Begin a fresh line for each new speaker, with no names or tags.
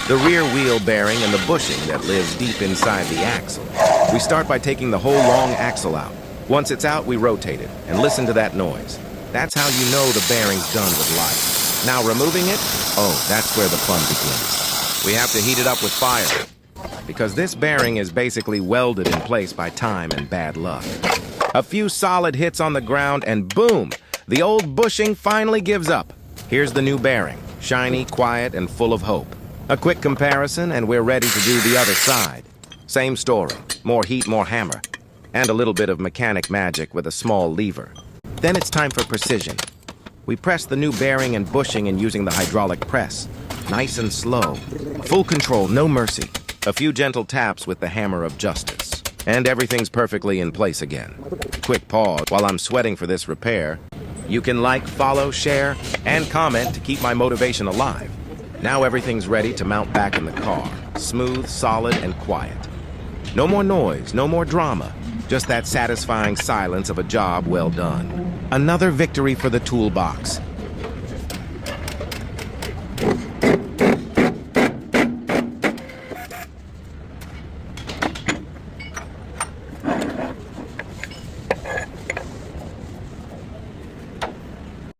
the rear wheel bearing and the bushing that lives deep inside the axle. We start by taking the whole long axle out. Once it's out, we rotate it, and listen to that noise. That's how you know the bearing's done with life. Now removing it, oh, that's where the fun begins. We have to heat it up with fire, because this bearing is basically welded in place by time and bad luck. A few solid hits on the ground, and boom! The old bushing finally gives up. Here's the new bearing, shiny, quiet, and full of hope. A quick comparison, and we're ready to do the other side. Same story, more heat, more hammer, and a little bit of mechanic magic with a small lever. Then it's time for precision. We press the new bearing and bushing in using the hydraulic press. Nice and slow. Full control, no mercy. A few gentle taps with the hammer of justice. And everything's perfectly in place again. Quick pause while I'm sweating for this repair. You can like, follow, share, and comment to keep my motivation alive. Now everything's ready to mount back in the car. Smooth, solid, and quiet. No more noise, no more drama. Just that satisfying silence of a job well done. Another victory for the toolbox.